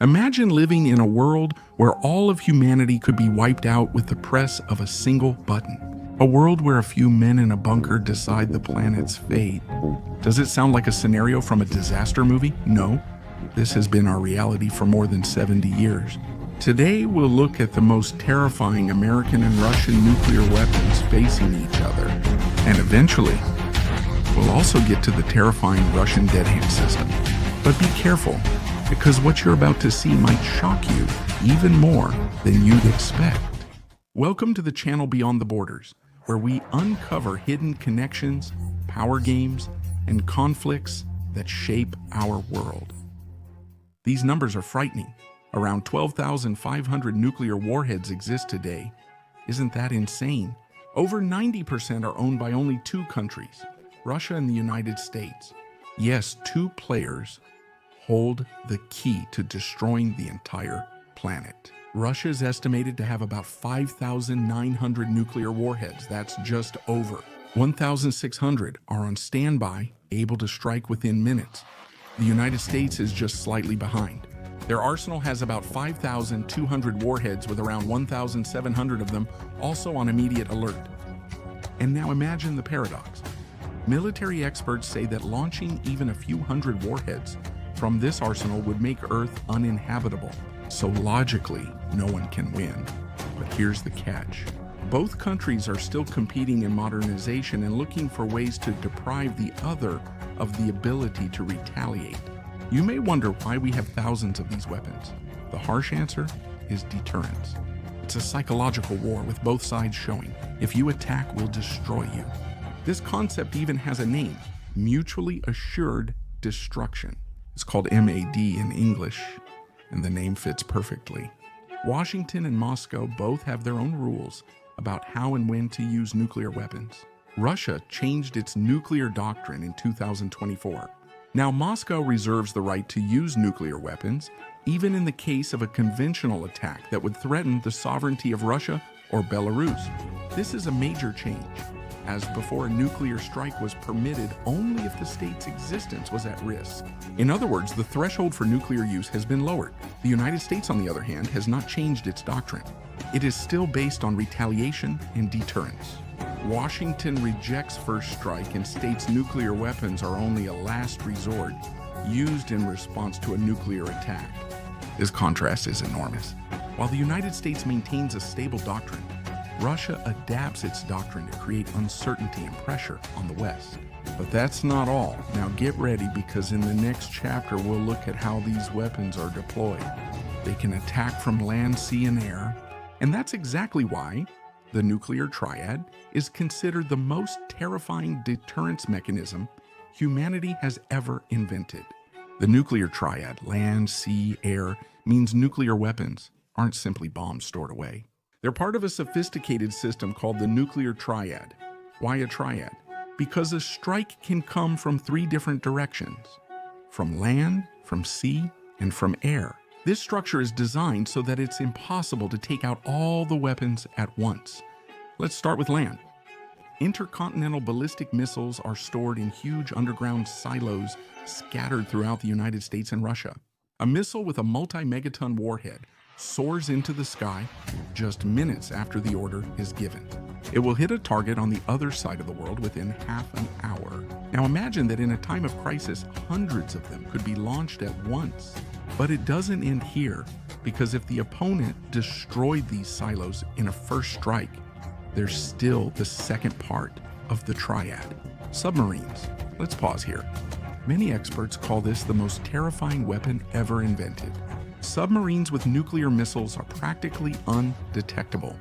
Imagine living in a world where all of humanity could be wiped out with the press of a single button. A world where a few men in a bunker decide the planet's fate. Does it sound like a scenario from a disaster movie? No. This has been our reality for more than 70 years. Today, we'll look at the most terrifying American and Russian nuclear weapons facing each other. And eventually, we'll also get to the terrifying Russian dead hand system. But be careful, because what you're about to see might shock you even more than you'd expect. Welcome to the channel Beyond the Borders, where we uncover hidden connections, power games, and conflicts that shape our world. These numbers are frightening. Around 12,500 nuclear warheads exist today. Isn't that insane? Over 90% are owned by only two countries, Russia and the United States. Yes, two players hold the key to destroying the entire planet. Russia is estimated to have about 5,900 nuclear warheads. That's just over. 1,600 are on standby, able to strike within minutes. The United States is just slightly behind. Their arsenal has about 5,200 warheads, with around 1,700 of them also on immediate alert. And now imagine the paradox. Military experts say that launching even a few hundred warheads from this arsenal would make Earth uninhabitable. So logically, no one can win. But here's the catch. Both countries are still competing in modernization and looking for ways to deprive the other of the ability to retaliate. You may wonder why we have thousands of these weapons. The harsh answer is deterrence. It's a psychological war with both sides showing, if you attack, we'll destroy you. This concept even has a name, mutually assured destruction. It's called M.A.D. in English, and the name fits perfectly. Washington and Moscow both have their own rules about how and when to use nuclear weapons. Russia changed its nuclear doctrine in 2024. Now, Moscow reserves the right to use nuclear weapons, even in the case of a conventional attack that would threaten the sovereignty of Russia or Belarus. This is a major change, as before, a nuclear strike was permitted only if the state's existence was at risk. In other words, the threshold for nuclear use has been lowered. The United States, on the other hand, has not changed its doctrine. It is still based on retaliation and deterrence. Washington rejects first strike and states nuclear weapons are only a last resort, used in response to a nuclear attack. This contrast is enormous. While the United States maintains a stable doctrine, Russia adapts its doctrine to create uncertainty and pressure on the West. But that's not all. Now get ready, because in the next chapter we'll look at how these weapons are deployed. They can attack from land, sea, and air, and that's exactly why the nuclear triad is considered the most terrifying deterrence mechanism humanity has ever invented. The nuclear triad, land, sea, air, means nuclear weapons aren't simply bombs stored away. They're part of a sophisticated system called the nuclear triad. Why a triad? Because a strike can come from three different directions: from land, from sea, and from air. This structure is designed so that it's impossible to take out all the weapons at once. Let's start with land. Intercontinental ballistic missiles are stored in huge underground silos scattered throughout the United States and Russia. A missile with a multi-megaton warhead soars into the sky just minutes after the order is given. It will hit a target on the other side of the world within half an hour. Now imagine that in a time of crisis, hundreds of them could be launched at once. But it doesn't end here, because if the opponent destroyed these silos in a first strike, there's still the second part of the triad: submarines. Let's pause here. Many experts call this the most terrifying weapon ever invented. Submarines with nuclear missiles are practically undetectable.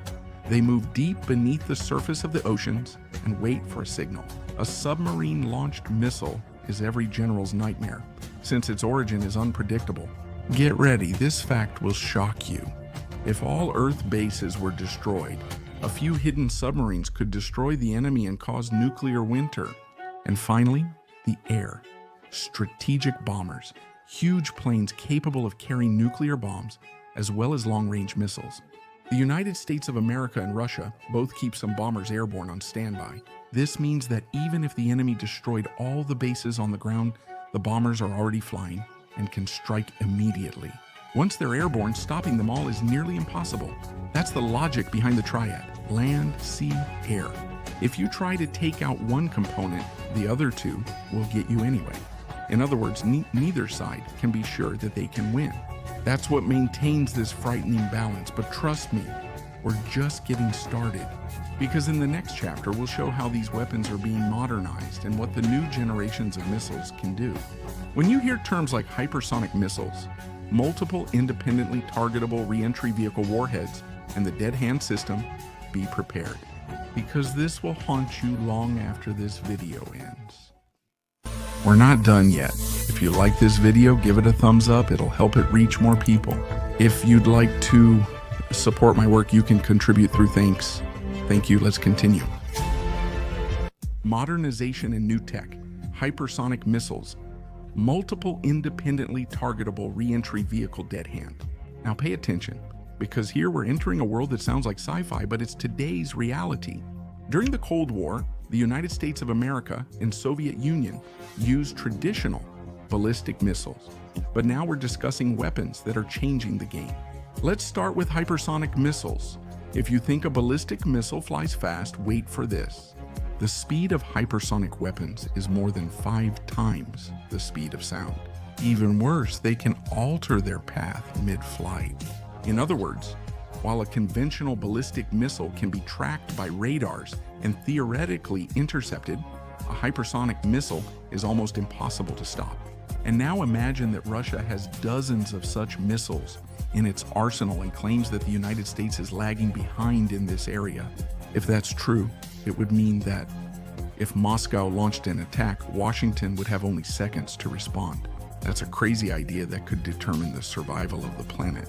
They move deep beneath the surface of the oceans and wait for a signal. A submarine-launched missile is every general's nightmare, since its origin is unpredictable. Get ready, this fact will shock you. If all Earth bases were destroyed, a few hidden submarines could destroy the enemy and cause nuclear winter. And finally, the air. Strategic bombers. Huge planes capable of carrying nuclear bombs, as well as long-range missiles. The United States of America and Russia both keep some bombers airborne on standby. This means that even if the enemy destroyed all the bases on the ground, the bombers are already flying and can strike immediately. Once they're airborne, stopping them all is nearly impossible. That's the logic behind the Triad: land, sea, air. If you try to take out one component, the other two will get you anyway. In other words, neither side can be sure that they can win. That's what maintains this frightening balance. But trust me, we're just getting started. Because in the next chapter, we'll show how these weapons are being modernized and what the new generations of missiles can do. When you hear terms like hypersonic missiles, multiple independently targetable reentry vehicle warheads, and the dead hand system, be prepared, because this will haunt you long after this video ends. We're not done yet. If you like this video, give it a thumbs up. It'll help it reach more people. If you'd like to support my work, you can contribute through thanks. Thank you. Let's continue. Modernization and new tech, hypersonic missiles, multiple independently targetable reentry vehicle dead hand. Now pay attention, because here we're entering a world that sounds like sci-fi, but it's today's reality. During the Cold War, the United States of America and Soviet Union used traditional ballistic missiles, but now we're discussing weapons that are changing the game. Let's start with hypersonic missiles. If you think a ballistic missile flies fast, wait for this. The speed of hypersonic weapons is more than 5 times the speed of sound. Even worse, they can alter their path mid-flight. In other words, while a conventional ballistic missile can be tracked by radars and theoretically intercepted, a hypersonic missile is almost impossible to stop. And now imagine that Russia has dozens of such missiles in its arsenal and claims that the United States is lagging behind in this area. If that's true, it would mean that if Moscow launched an attack, Washington would have only seconds to respond. That's a crazy idea that could determine the survival of the planet.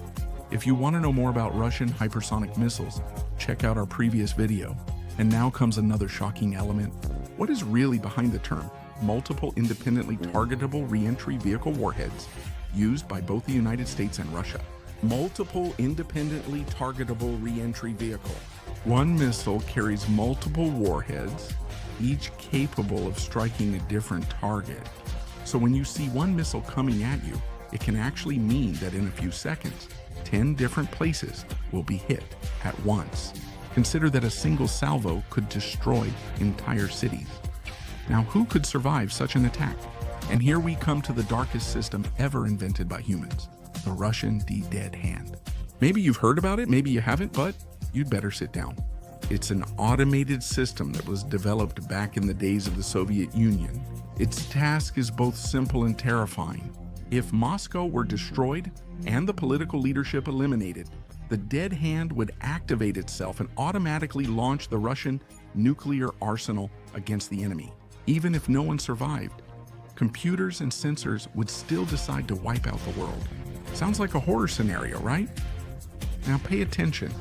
If you want to know more about Russian hypersonic missiles, check out our previous video. And now comes another shocking element. What is really behind the term multiple independently targetable reentry vehicle warheads used by both the United States and Russia? Multiple independently targetable reentry vehicle. One missile carries multiple warheads, each capable of striking a different target. So when you see one missile coming at you, it can actually mean that in a few seconds, 10 different places will be hit at once. Consider that a single salvo could destroy entire cities. Now, who could survive such an attack? And here we come to the darkest system ever invented by humans, the Russian dead hand. Maybe you've heard about it, maybe you haven't, but you'd better sit down. It's an automated system that was developed back in the days of the Soviet Union. Its task is both simple and terrifying. If Moscow were destroyed and the political leadership eliminated, the dead hand would activate itself and automatically launch the Russian nuclear arsenal against the enemy. Even if no one survived, computers and sensors would still decide to wipe out the world. Sounds like a horror scenario, right? Now pay attention.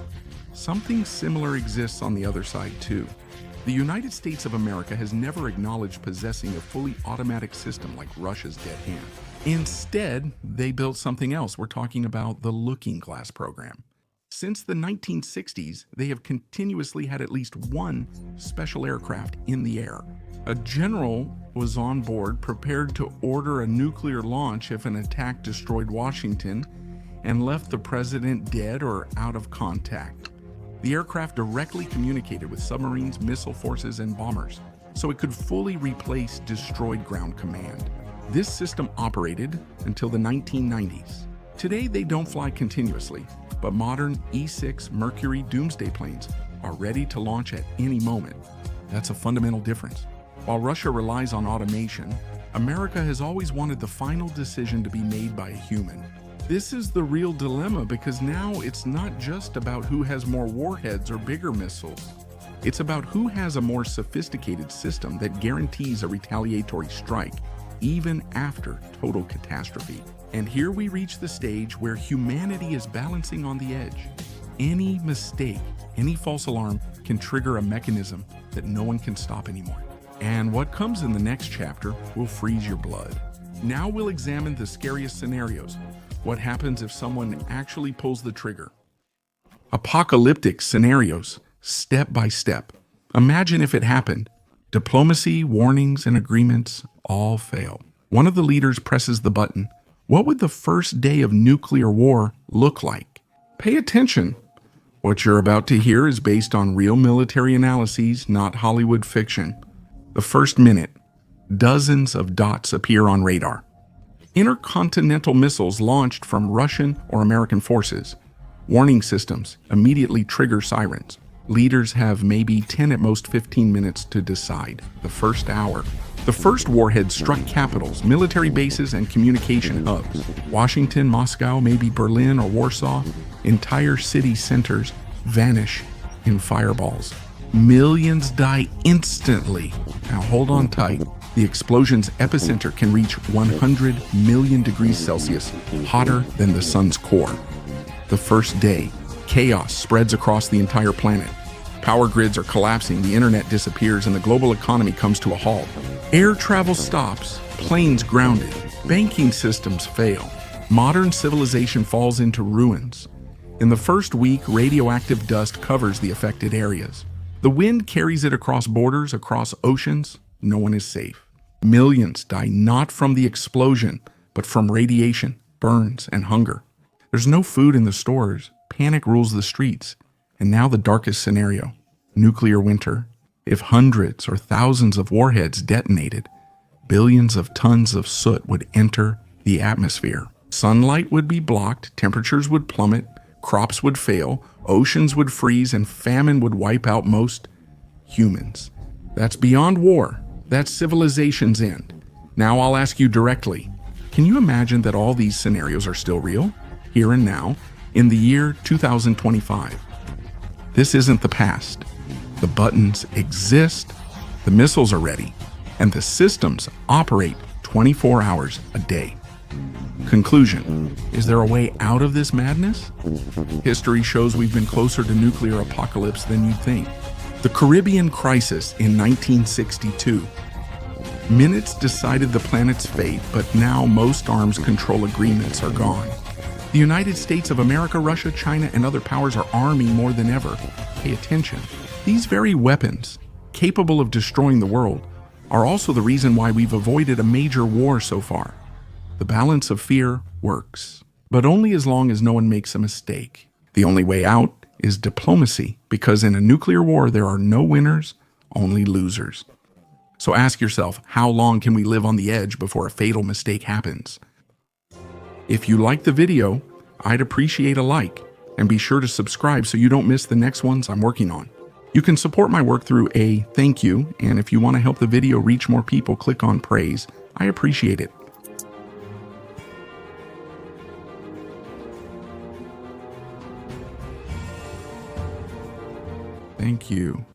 Something similar exists on the other side too. The United States of America has never acknowledged possessing a fully automatic system like Russia's dead hand. Instead, they built something else. We're talking about the Looking Glass program. Since the 1960s, they have continuously had at least one special aircraft in the air. A general was on board, prepared to order a nuclear launch if an attack destroyed Washington and left the president dead or out of contact. The aircraft directly communicated with submarines, missile forces, and bombers, so it could fully replace destroyed ground command. This system operated until the 1990s. Today, they don't fly continuously, but modern E-6 Mercury Doomsday planes are ready to launch at any moment. That's a fundamental difference. While Russia relies on automation, America has always wanted the final decision to be made by a human. This is the real dilemma, because now it's not just about who has more warheads or bigger missiles. It's about who has a more sophisticated system that guarantees a retaliatory strike, even after total catastrophe. And here we reach the stage where humanity is balancing on the edge. Any mistake, any false alarm can trigger a mechanism that no one can stop anymore. And what comes in the next chapter will freeze your blood. Now we'll examine the scariest scenarios. What happens if someone actually pulls the trigger? Apocalyptic scenarios, step by step. Imagine if it happened. Diplomacy, warnings, and agreements all fail. One of the leaders presses the button. What would the first day of nuclear war look like? Pay attention. What you're about to hear is based on real military analyses, not Hollywood fiction. The first minute, dozens of dots appear on radar. Intercontinental missiles launched from Russian or American forces. Warning systems immediately trigger sirens. Leaders have maybe 10 at most 15 minutes to decide. The first hour. The first warhead struck capitals, military bases, and communication hubs. Washington, Moscow, maybe Berlin or Warsaw. Entire city centers vanish in fireballs. Millions die instantly. Now hold on tight. The explosion's epicenter can reach 100 million degrees Celsius, hotter than the sun's core. The first day, chaos spreads across the entire planet. Power grids are collapsing, the internet disappears, and the global economy comes to a halt. Air travel stops, planes grounded, banking systems fail. Modern civilization falls into ruins. In the first week, radioactive dust covers the affected areas. The wind carries it across borders, across oceans. No one is safe. Millions die not from the explosion, but from radiation, burns, and hunger. There's no food in the stores. Panic rules the streets. And now the darkest scenario, nuclear winter. If hundreds or thousands of warheads detonated, billions of tons of soot would enter the atmosphere. Sunlight would be blocked, temperatures would plummet, crops would fail, oceans would freeze, and famine would wipe out most humans. That's beyond war. That's civilization's end. Now I'll ask you directly, can you imagine that all these scenarios are still real, here and now, in the year 2025? This isn't the past. The buttons exist, the missiles are ready, and the systems operate 24 hours a day. Conclusion: is there a way out of this madness? History shows we've been closer to nuclear apocalypse than you'd think. The Caribbean crisis in 1962. Minutes decided the planet's fate, but now most arms control agreements are gone. The United States of America, Russia, China, and other powers are arming more than ever. Pay attention. These very weapons, capable of destroying the world, are also the reason why we've avoided a major war so far. The balance of fear works, but only as long as no one makes a mistake. The only way out is diplomacy, because in a nuclear war there are no winners, only losers. So ask yourself, how long can we live on the edge before a fatal mistake happens? If you like the video, I'd appreciate a like, and be sure to subscribe so you don't miss the next ones I'm working on. You can support my work through a thank you, and if you want to help the video reach more people, click on praise. I appreciate it. Thank you.